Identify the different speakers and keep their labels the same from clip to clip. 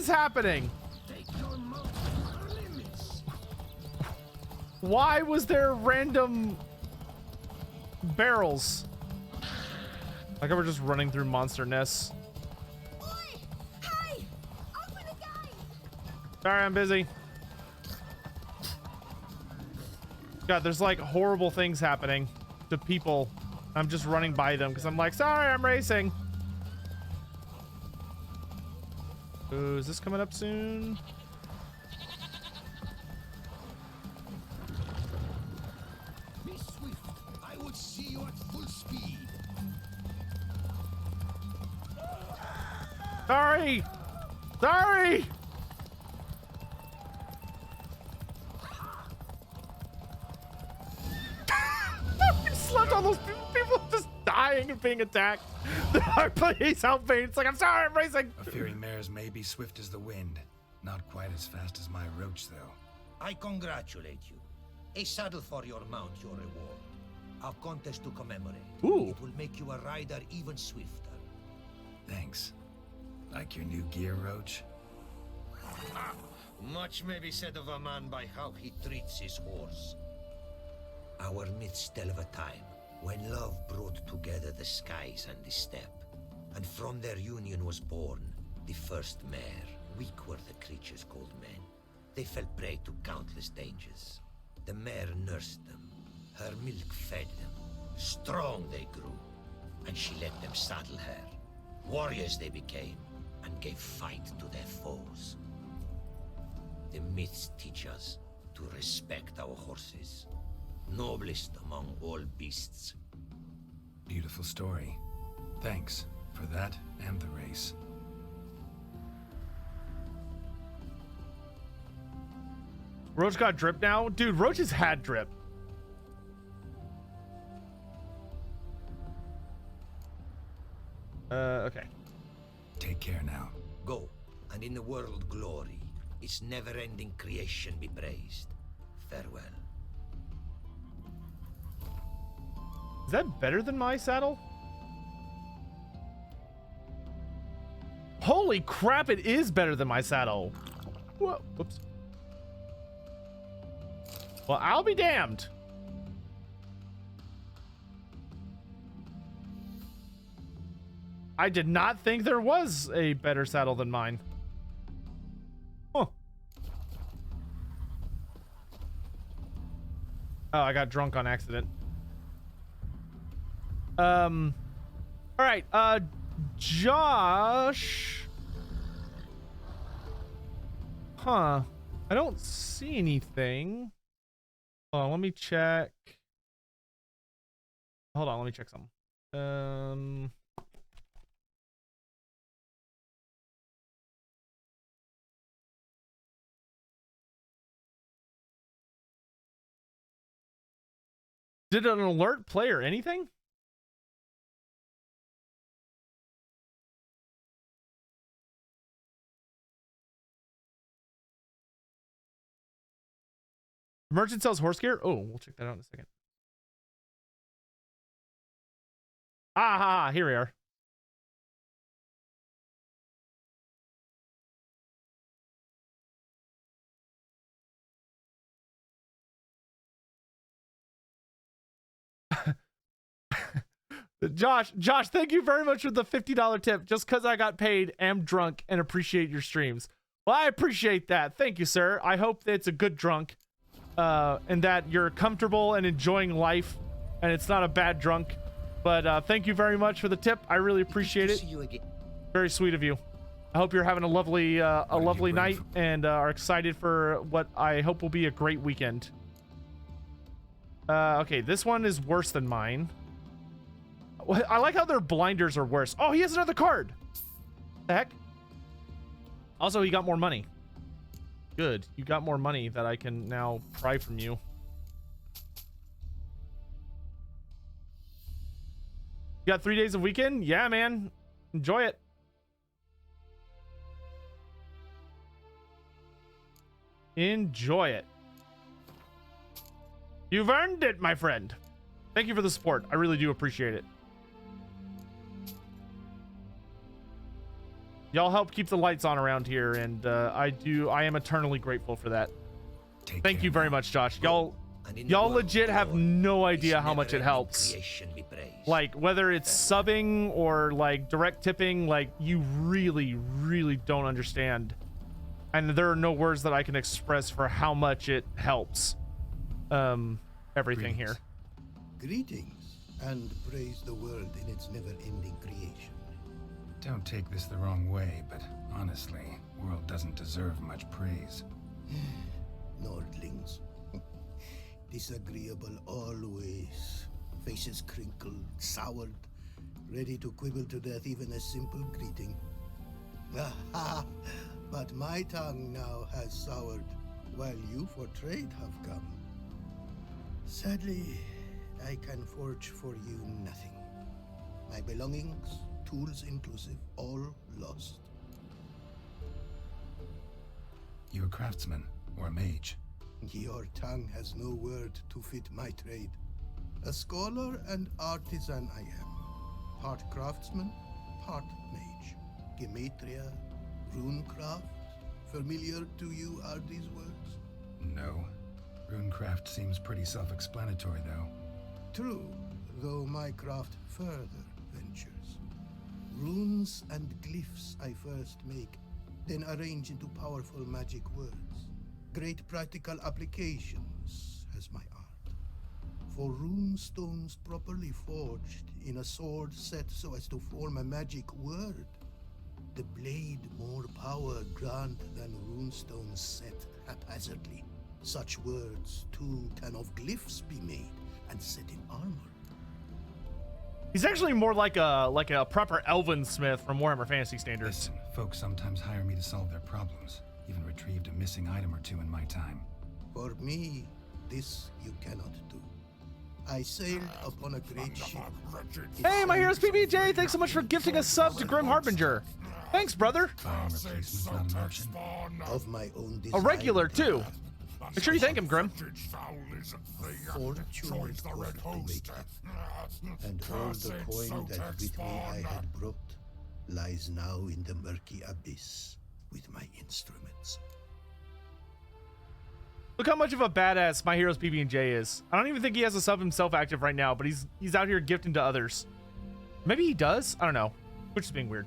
Speaker 1: is happening? Why was there random barrels? Like I were just running through monster nests.
Speaker 2: Oi! Hey! Open the gate!
Speaker 1: Sorry, I'm busy. God, there's like horrible things happening to people. I'm just running by them because I'm like, sorry, I'm racing. Ooh, is this coming up soon?
Speaker 3: Be swift. I would see you at full speed.
Speaker 1: Sorry! Sorry! I slept on those people just dying and being attacked. Please help me. It's like, I'm sorry, I'm racing.
Speaker 4: A fearing mares may be swift as the wind. Not quite as fast as my roach, though.
Speaker 5: I congratulate you. A saddle for your mount, your reward. A contest to commemorate.
Speaker 1: Ooh.
Speaker 5: It will make you a rider even swifter.
Speaker 4: Thanks. Like your new gear, Roach?
Speaker 5: Much may be said of a man by how he treats his horse. Our myths tell of a time when love brought together the skies and the steppe. And from their union was born the first mare. Weak were the creatures called men. They fell prey to countless dangers. The mare nursed them. Her milk fed them. Strong they grew. And she let them saddle her. Warriors they became, and gave fight to their foes. The myths teach us to respect our horses. Noblest among all beasts.
Speaker 4: Beautiful story. Thanks for that and the race.
Speaker 1: Roach got drip now? Dude, Roach has had drip. Okay.
Speaker 4: Take care now.
Speaker 5: Go, and in the world glory, its never-ending creation be praised. Farewell.
Speaker 1: Is that better than my saddle? Holy crap, it is better than my saddle. Whoa, whoops. Well, I'll be damned. I did not think there was a better saddle than mine. Huh. Oh, I got drunk on accident. All right, Josh. Huh. I don't see anything. Hold on, let me check. Hold on, let me check something. Did an alert play or anything? Merchant sells horse gear. Oh, we'll check that out in a second. Ah, here we are. Josh, thank you very much for the $50 tip. Just because I got paid, am drunk, and appreciate your streams. Well, I appreciate that. Thank you, sir. I hope that it's a good drunk, and that you're comfortable and enjoying life, and it's not a bad drunk. But thank you very much for the tip. I really appreciate it. Very sweet of you. I hope you're having a lovely night and are excited for what I hope will be a great weekend. Okay, this one is worse than mine. I like how their blinders are worse. Oh, he has another card. The heck? Also, he got more money. Good. You got more money that I can now pry from you. You got 3 days of weekend? Yeah, man. Enjoy it. Enjoy it. You've earned it, my friend. Thank you for the support. I really do appreciate it. Y'all help keep the lights on around here, and I am eternally grateful for that. Thank you very much, Josh. Y'all legit have no idea how much it helps. Like, whether it's subbing or like direct tipping, like, you really, really don't understand. And there are no words that I can express for how much it helps. Everything here.
Speaker 3: Greetings, and praise the world in its never-ending creation.
Speaker 4: Don't take this the wrong way, but honestly, world doesn't deserve much praise.
Speaker 3: Nordlings. Disagreeable always. Faces crinkled, soured, ready to quibble to death even a simple greeting. Aha! But my tongue now has soured, while you for trade have come. Sadly, I can forge for you nothing. My belongings, tools inclusive, all lost.
Speaker 4: You a craftsman or a mage?
Speaker 3: Your tongue has no word to fit my trade. A scholar and artisan I am. Part craftsman, part mage. Gematria, runecraft. Familiar to you are these words?
Speaker 4: No. Runecraft seems pretty self-explanatory, though.
Speaker 3: True, though my craft further ventures. Runes and glyphs I first make, then arrange into powerful magic words. Great practical applications as my art. For rune stones properly forged in a sword set so as to form a magic word. The blade more power grant than runestones set haphazardly. Such words too can of glyphs be made and set in armor.
Speaker 1: He's actually more like a proper elven smith from Warhammer Fantasy Standards.
Speaker 4: Listen, folks sometimes hire me to solve their problems. Even retrieved a missing item or two in my time.
Speaker 3: For me, this you cannot do. I sailed upon a great ship.
Speaker 1: Hey, my heroes PBJ, thanks so much for gifting a sub to Grim Harbinger. Thanks, brother.
Speaker 4: Buying replacements not an option.
Speaker 3: Of my own
Speaker 1: A
Speaker 3: design.
Speaker 1: regular too. Make sure you thank him, Grim.
Speaker 3: Fortune was to make it. And all the coin that with me I had brought lies now in the murky abyss with my instruments.
Speaker 1: Look how much of a badass my heroes PB&J is. I don't even think he has a sub himself active right now, but he's out here gifting to others. Maybe he does. I don't know. Which is being weird.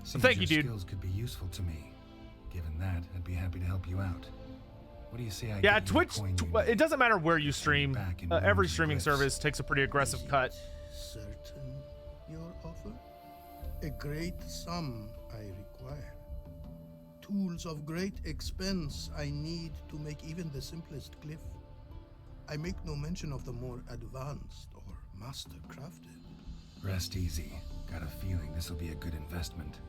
Speaker 4: Seems
Speaker 1: Thank you,
Speaker 4: your
Speaker 1: dude.
Speaker 4: Skills could be useful to me. Given that, I'd be happy to help you out. What do you say I
Speaker 1: Yeah,
Speaker 4: get you
Speaker 1: Twitch.
Speaker 4: the coin you
Speaker 1: It doesn't matter where you stream.
Speaker 4: back in
Speaker 1: Every
Speaker 4: runes and
Speaker 1: streaming
Speaker 4: glyphs?
Speaker 1: service takes a pretty aggressive cut.
Speaker 3: Certain your offer? A great sum I require. Tools of great expense I need to make even the simplest glyph. I make no mention of the more advanced or master crafted.
Speaker 4: Rest easy. Got a feeling this will be a good investment.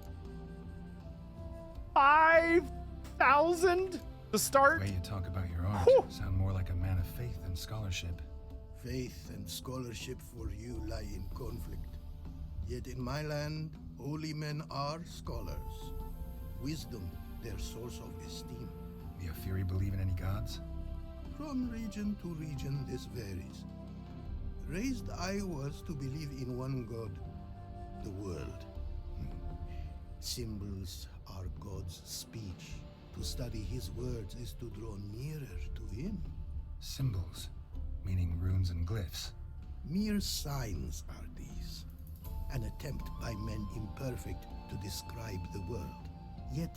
Speaker 1: 5,000 to start.
Speaker 4: The way you talk about your art
Speaker 1: Whew.
Speaker 4: sound more like a man of faith than scholarship.
Speaker 3: Faith and scholarship for you lie in conflict. Yet in my land, holy men are scholars. Wisdom, their source of esteem.
Speaker 4: The Ophiri believe in any gods?
Speaker 3: From region to region, this varies. Raised I was to believe in one God, the world. Symbols are God's speech. To study his words is to draw nearer to him.
Speaker 4: Symbols, meaning runes and glyphs.
Speaker 3: Mere signs are these. An attempt by men imperfect to describe the world. Yet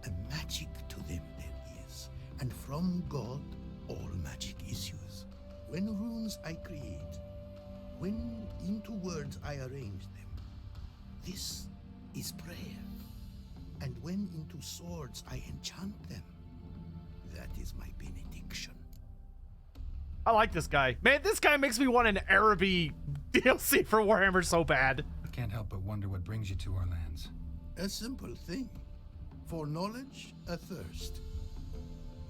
Speaker 3: a magic to them there is. And from God, all magic issues. When runes I create, when into words I arrange them, this is prayer. And when into swords I enchant them, that is my benediction.
Speaker 1: I like this guy. Man, this guy makes me want an Araby DLC for Warhammer so bad.
Speaker 4: I can't help but wonder what brings you to our lands.
Speaker 3: A simple thing. For knowledge, a thirst.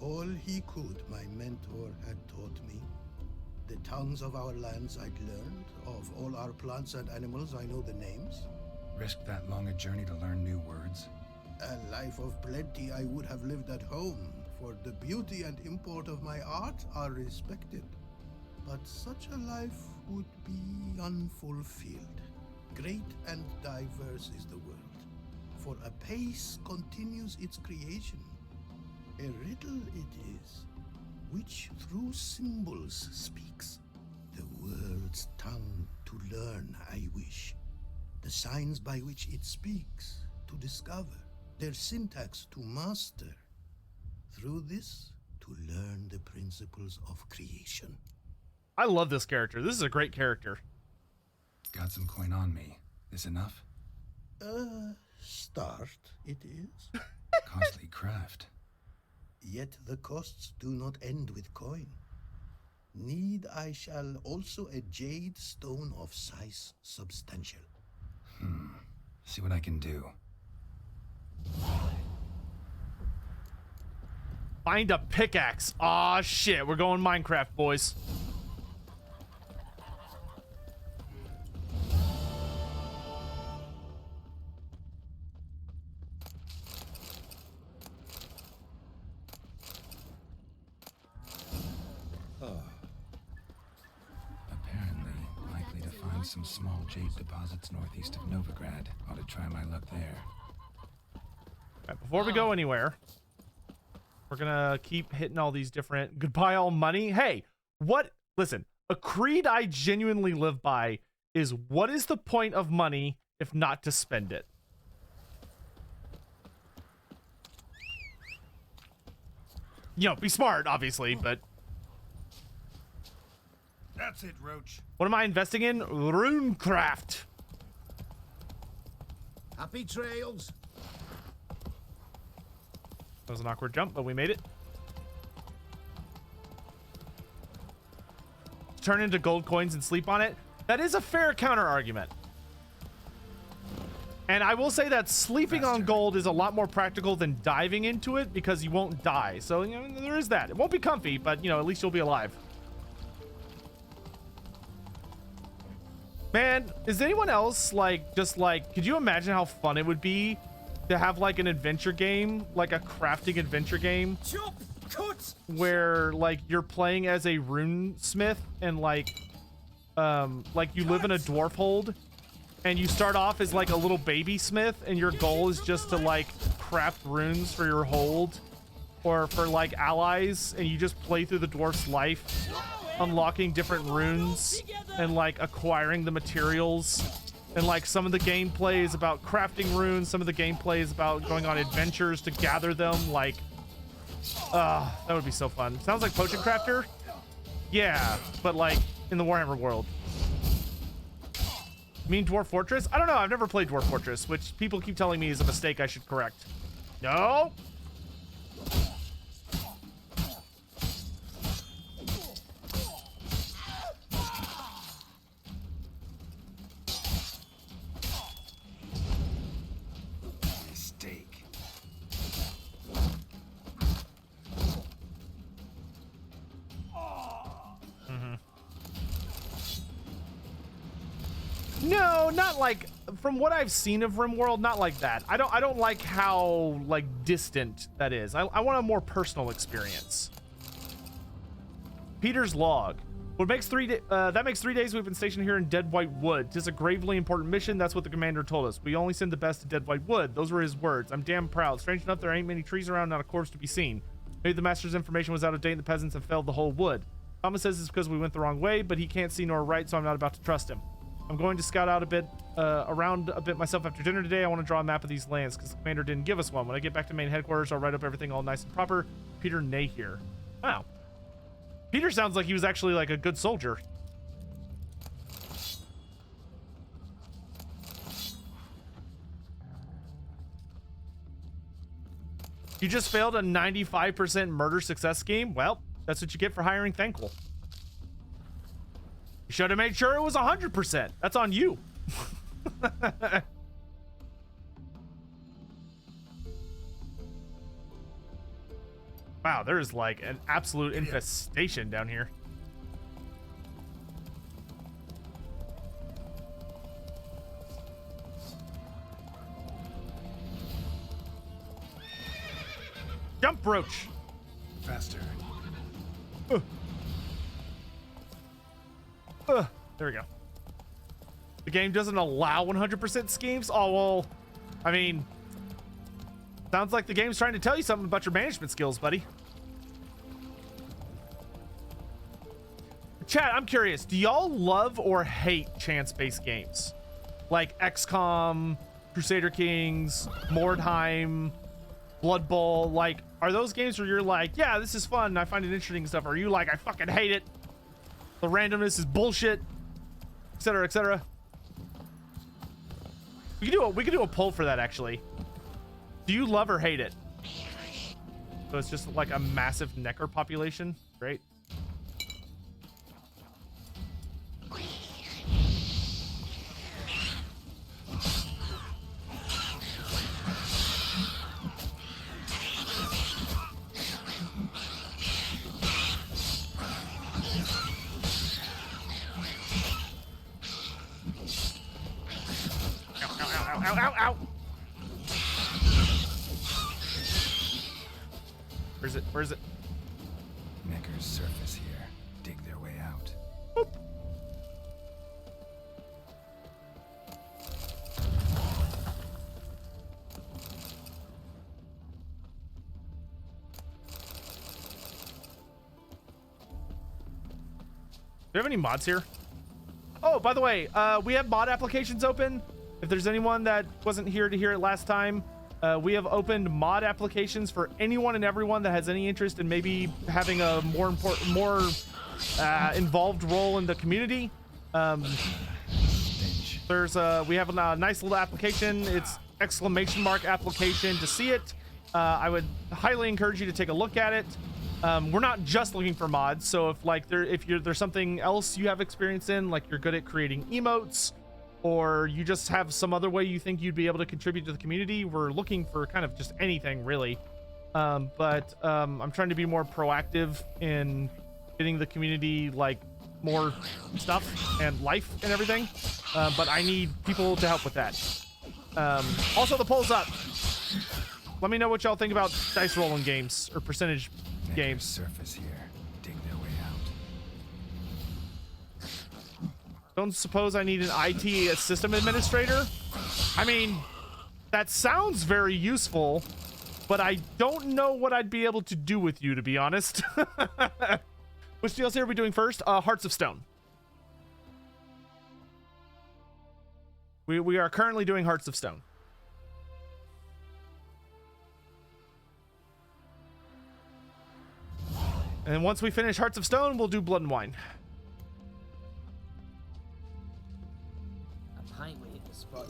Speaker 3: All he could, my mentor had taught me. The tongues of our lands I'd learned. Of all our plants and animals, I know the names.
Speaker 4: Risk that long a journey to learn new words?
Speaker 3: A life of plenty I would have lived at home, for the beauty and import of my art are respected. But such a life would be unfulfilled. Great and diverse is the world. for a pace continues its creation. A riddle it is, which through symbols speaks. The world's tongue to learn I wish, the signs by which it speaks to discover, their syntax to master. Through this, to learn the principles of creation.
Speaker 1: I love this character. This is a great character.
Speaker 4: Got some coin on me. This enough?
Speaker 3: Start it is.
Speaker 4: Costly craft.
Speaker 3: Yet the costs do not end with coin. Need I shall also a jade stone of size substantial.
Speaker 4: See what I can do.
Speaker 1: Find a pickaxe. Aw, shit. We're going Minecraft, boys.
Speaker 4: Apparently, likely to find some small jade deposits northeast of Novigrad. Ought to try my luck there.
Speaker 1: All right, before we go anywhere, we're gonna keep hitting all these different goodbye all money. Hey, what? Listen, a creed I genuinely live by is what is the point of money if not to spend it? You know, be smart, obviously, but
Speaker 4: That's it, Roach.
Speaker 1: what am I investing in? Runecraft.
Speaker 5: Happy trails.
Speaker 1: That was an awkward jump, but we made it. Turn into gold coins and sleep on it. That is a fair counter argument. And I will say that sleeping on gold is a lot more practical than diving into it because you won't die. So, you know, there is that. It won't be comfy, but, you know, at least you'll be alive. Man, is anyone else, like, just like, could you imagine how fun it would be to have, like, an adventure game, like a crafting adventure game,
Speaker 5: Chop, cut.
Speaker 1: where, like, you're playing as a runesmith and, like you live in a dwarf hold and you start off as, like, a little baby smith and your goal is just to, like, craft runes for your hold or for, like, allies, and you just play through the dwarf's life, unlocking different runes and, like, acquiring the materials. And, like, some of the gameplay is about crafting runes, some of the gameplay is about going on adventures to gather them. Like, that would be so fun. Sounds like Potion Crafter? Yeah, but, like, in the Warhammer world. You mean Dwarf Fortress? I don't know, I've never played Dwarf Fortress, which people keep telling me is a mistake I should correct. No!
Speaker 4: Mistake.
Speaker 1: No, not like, from what I've seen of RimWorld, not like that. I don't like how, like, distant that is. I want a more personal experience. Peter's log. That makes 3 days we've been stationed here in Dead White Wood. 'Tis a gravely important mission. That's what the commander told us. We only send the best to Dead White Wood. Those were his words. I'm damn proud. Strange enough, there ain't many trees around, not a corpse to be seen. Maybe the master's information was out of date and the peasants have felled the whole wood. Thomas says it's because we went the wrong way, but he can't see nor write, so I'm not about to trust him. I'm going to scout out a bit, around a bit myself after dinner today. I want to draw a map of these lands because the commander didn't give us one. When I get back to main headquarters, I'll write up everything all nice and proper. Peter Nahir. Wow. Peter sounds like he was actually like a good soldier. You just failed a 95% murder success scheme? Well, that's what you get for hiring Thankful. You should have made sure it was 100%. That's on you. Wow, there's like an absolute infestation down here. Jump roach.
Speaker 4: Faster.
Speaker 1: There we go. The game doesn't allow 100% schemes? Oh, well, I mean, Sounds like the game's trying to tell you something about your management skills, buddy. Chat, I'm curious. Do y'all love or hate chance-based games? Like XCOM, Crusader Kings, Mordheim, Blood Bowl. Like, are those games where you're like, yeah, this is fun, I find it interesting and stuff? Or are you like, I fucking hate it, the randomness is bullshit, etc., etc.? We could do a poll for that, actually. Do you love or hate it? So it's just like a massive necker population. Great. Ow, ow, ow. Where is it? Where is it?
Speaker 4: Necker's surface here. Dig their way out.
Speaker 1: Boop. Do we have any mods here? Oh, by the way, we have mod applications open. If there's anyone that wasn't here to hear it last time, we have opened mod applications for anyone and everyone that has any interest in maybe having a more involved role in the community. We have a nice little application. It's ! application to see it. I would highly encourage you to take a look at it. We're not just looking for mods, so if there's something else you have experience in, like you're good at creating emotes, or you just have some other way you think you'd be able to contribute to the community, we're looking for kind of just anything, really. I'm trying to be more proactive in getting the community like more stuff and life and everything, but I need people to help with that. Also, the poll's up. Let me know what y'all think about dice rolling games or percentage games.
Speaker 4: Surface here. Dig their way out.
Speaker 1: Don't suppose I need an IT system administrator? I mean, that sounds very useful, but I don't know what I'd be able to do with you, to be honest. Which DLC are we doing first? Hearts of Stone. We are currently doing Hearts of Stone. And once we finish Hearts of Stone, we'll do Blood and Wine.
Speaker 6: A pint will hit the spot.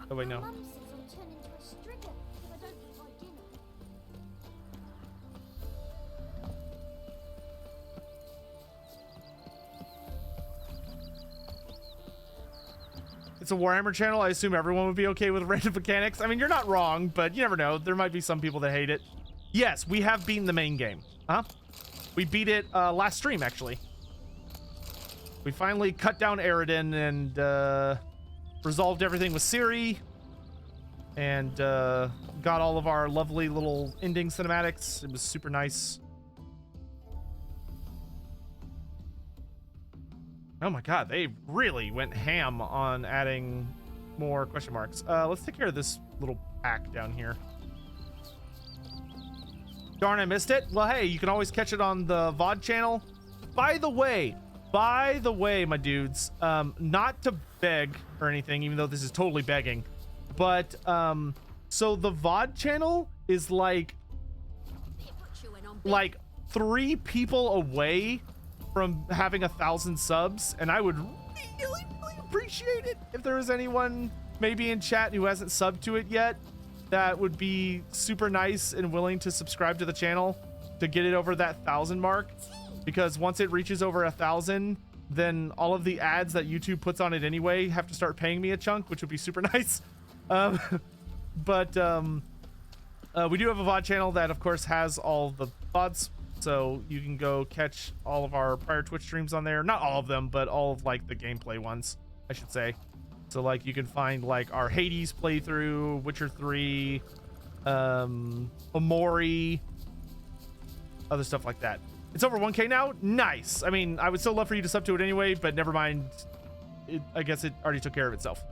Speaker 1: Oh wait, no.
Speaker 2: Mum says I'll turn into a strigger if I don't eat my dinner.
Speaker 1: It's a Warhammer channel. I assume everyone would be okay with random mechanics. I mean, you're not wrong, but you never know. There might be some people that hate it. Yes, we have beaten the main game. Huh? We beat it last stream, actually. We finally cut down Eridan and resolved everything with Ciri. And got all of our lovely little ending cinematics. It was super nice. Oh my god, they really went ham on adding more question marks. Let's take care of this little pack down here. Darn, I missed it. Well, hey, you can always catch it on the VOD channel. By the way, my dudes, not to beg or anything, even though this is totally begging, but so the VOD channel is like 3 people away from having 1,000 subs, and I would really appreciate it if there was anyone maybe in chat who hasn't subbed to it yet that would be super nice and willing to subscribe to the channel to get it over that 1,000 mark, because once it reaches over 1,000, then all of the ads that YouTube puts on it anyway have to start paying me a chunk, which would be super nice. We do have a VOD channel that of course has all the VODs, so you can go catch all of our prior Twitch streams on there. Not all of them, but all of like the gameplay ones, I should say. So like you can find like our Hades playthrough, Witcher 3, Omori, other stuff like that. It's over 1K now. Nice. I mean, I would still love for you to sub to it anyway, but never mind. I guess it already took care of itself.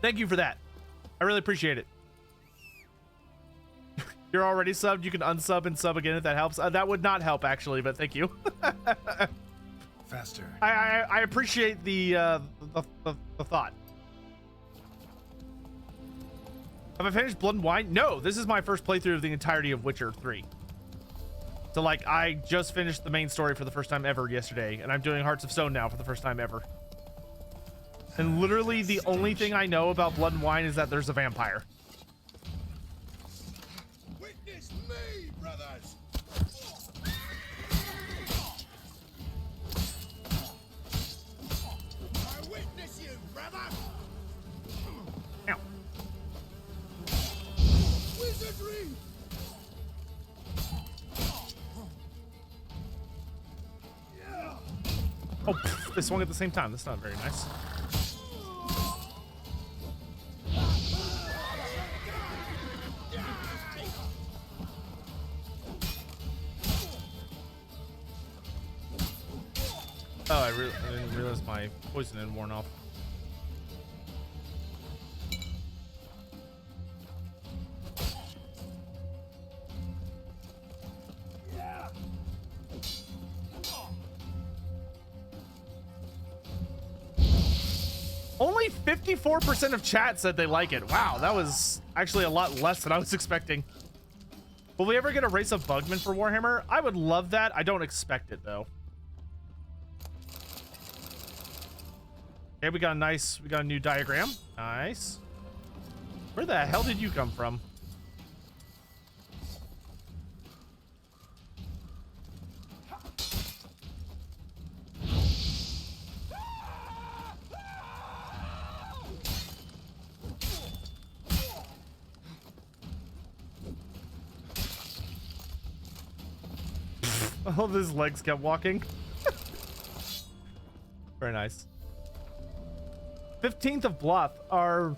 Speaker 1: Thank you for that. I really appreciate it. You're already subbed. You can unsub and sub again if that helps. That would not help actually, but thank you.
Speaker 4: Faster.
Speaker 1: I appreciate the thought. Have I finished Blood and Wine? No, this is my first playthrough of the entirety of Witcher 3. So like, I just finished the main story for the first time ever yesterday, and I'm doing Hearts of Stone now for the first time ever. And literally the only thing I know about Blood and Wine is that there's a vampire.
Speaker 3: Witness me, brothers! I witness you, brother!
Speaker 1: Ow.
Speaker 3: Wizardry!
Speaker 1: Oh, pff, they swung at the same time. That's not very nice. Oh, I didn't realize my poison had worn off. Only 54% of chat said they like it. Wow, that was actually a lot less than I was expecting. Will we ever get a race of Bugmen for Warhammer? I would love that. I don't expect it though. Okay, we got a new diagram. Nice. Where the hell did you come from? All of his legs kept walking. Very nice. 15th of Bluff. Our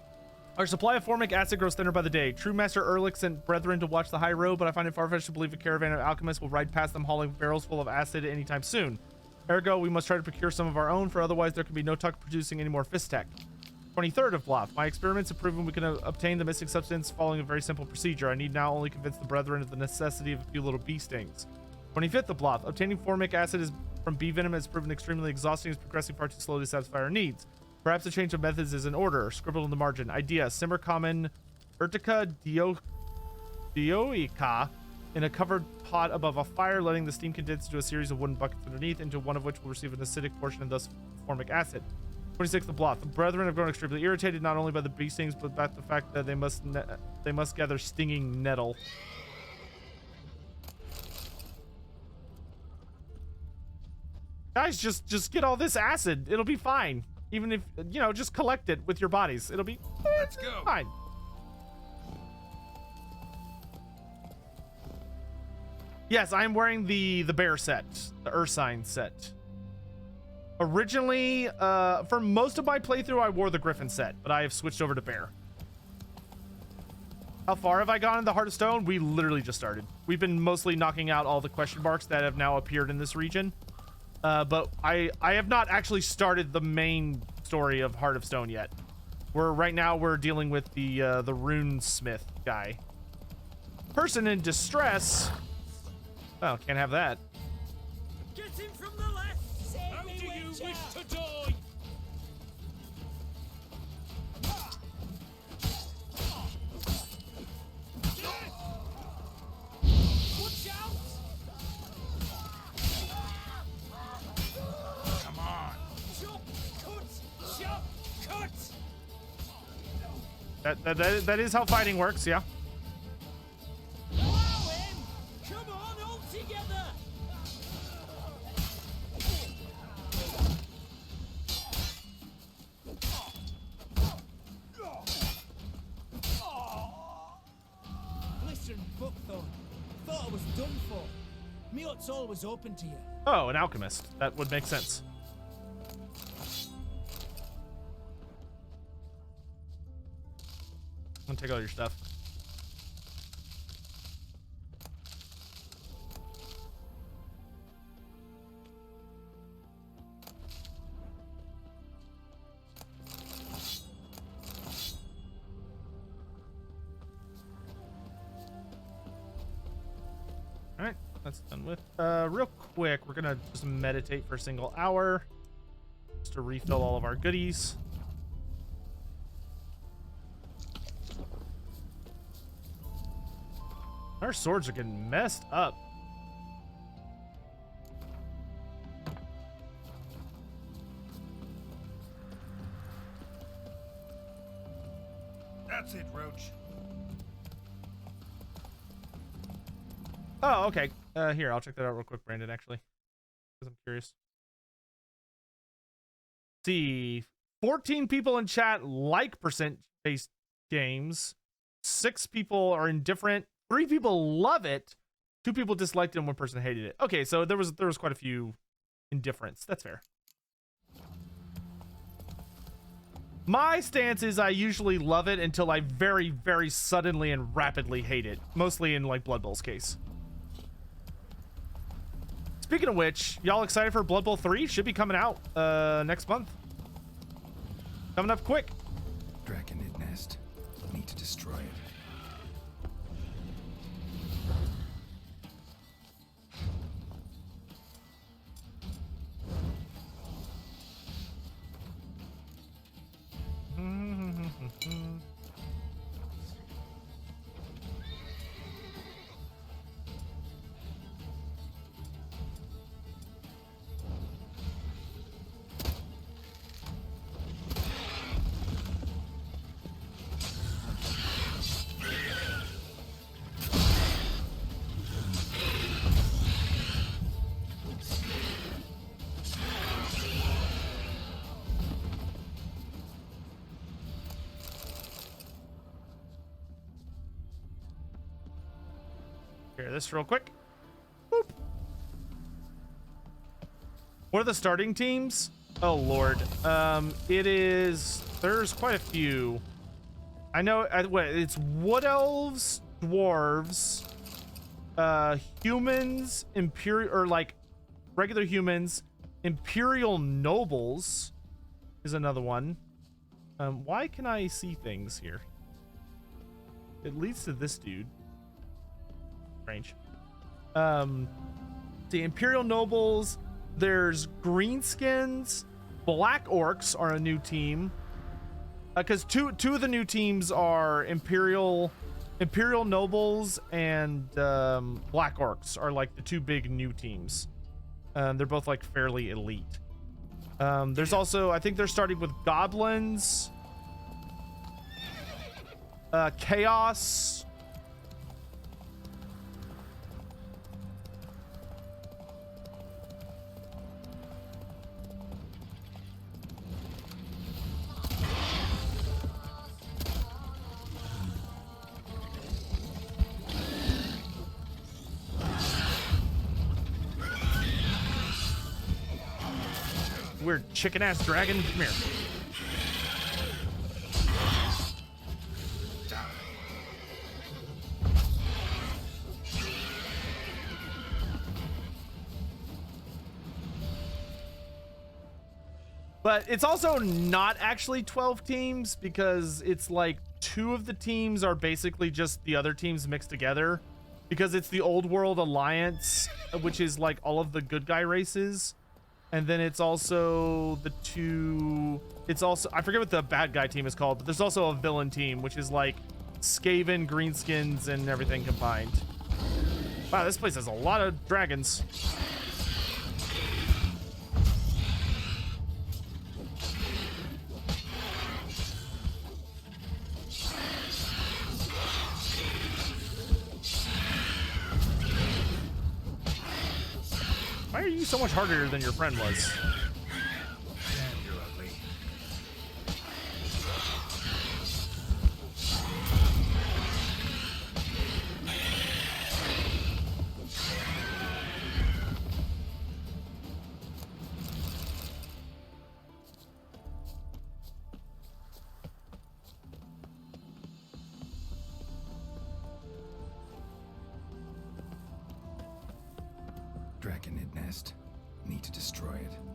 Speaker 1: supply of formic acid grows thinner by the day. True Master Ehrlich sent brethren to watch the high road, but I find it far-fetched to believe a caravan of alchemists will ride past them hauling barrels full of acid anytime soon. Ergo, we must try to procure some of our own, for otherwise there can be no talk producing any more Fistek. 23rd of Bluff. My experiments have proven we can obtain the missing substance following a very simple procedure. I need now only convince the brethren of the necessity of a few little bee stings. 25th of Bluff. Obtaining formic acid from bee venom has proven extremely exhausting, is progressing far too slowly to satisfy our needs. Perhaps a change of methods is in order. Scribbled in the margin. Idea: simmer common Urtica dioica in a covered pot above a fire, letting the steam condense into a series of wooden buckets underneath, into one of which will receive an acidic portion and thus formic acid. 26th of Bluff. The brethren have grown extremely irritated, not only by the bee stings, but by the fact that they must gather stinging nettle. Guys, just get all this acid. It'll be fine. Even if, you know, just collect it with your bodies. It'll be
Speaker 4: Let's go.
Speaker 1: fine. Yes, I'm wearing the bear set, the Ursine set. Originally, for most of my playthrough, I wore the Griffin set, but I have switched over to bear. How far have I gone in the Heart of Stone? We literally just started. We've been mostly knocking out all the question marks that have now appeared in this region. But I have not actually started the main story of Heart of Stone yet. Right now we're dealing with the runesmith guy. Person in distress. Oh, can't have that.
Speaker 6: Get him from the left! How do you wish to die? Watch out!
Speaker 4: Come on.
Speaker 6: Chop, cut!
Speaker 1: That is how fighting works, yeah.
Speaker 6: Allow him! Come on, all together! Listen, Buckthorn. Thought I was done for. Me hut's always open to you.
Speaker 1: Oh, an alchemist. That would make sense. I'm gonna take all your stuff. that's done with. Real quick, we're gonna just meditate for a single hour just to refill all of our goodies. Our swords are getting messed up.
Speaker 4: That's it, Roach.
Speaker 1: Oh, okay. Here, I'll check that out real quick, Brandon, actually, because I'm curious. See, 14 people in chat like percent-based games. 6 people are indifferent. 3 people love it. 2 people disliked it, and 1 person hated it. Okay, so there was quite a few indifference. That's fair. My stance is I usually love it until I very, very suddenly and rapidly hate it. Mostly in like Blood Bowl's case. Speaking of which, y'all excited for Blood Bowl 3? Should be coming out next month. Coming up quick.
Speaker 4: Draconid nest. Need to destroy it.
Speaker 1: Here, this real quick. Boop. What are the starting teams? Oh Lord, there's quite a few. I know. It's wood elves, dwarves, humans, imperial, or like regular humans, imperial nobles is another one. Why can I see things here? It leads to this dude. Strange. The imperial nobles. There's greenskins. Black orcs are a new team. Because two of the new teams are imperial nobles and black orcs are like the 2 big new teams. They're both like fairly elite. There's also, I think they're starting with goblins, chaos. Weird chicken ass dragon. Come here. But it's also not actually 12 teams because it's like 2 of the teams are basically just the other teams mixed together because it's the Old World Alliance, which is like all of the good guy races. And then it's also the 2, it's also, I forget what the bad guy team is called, but there's also a villain team, which is like Skaven, Greenskins, and everything combined. Wow, this place has a lot of dragons. Why are you so much harder than your friend was?
Speaker 4: You're ugly. Draconid nest. Need to destroy it.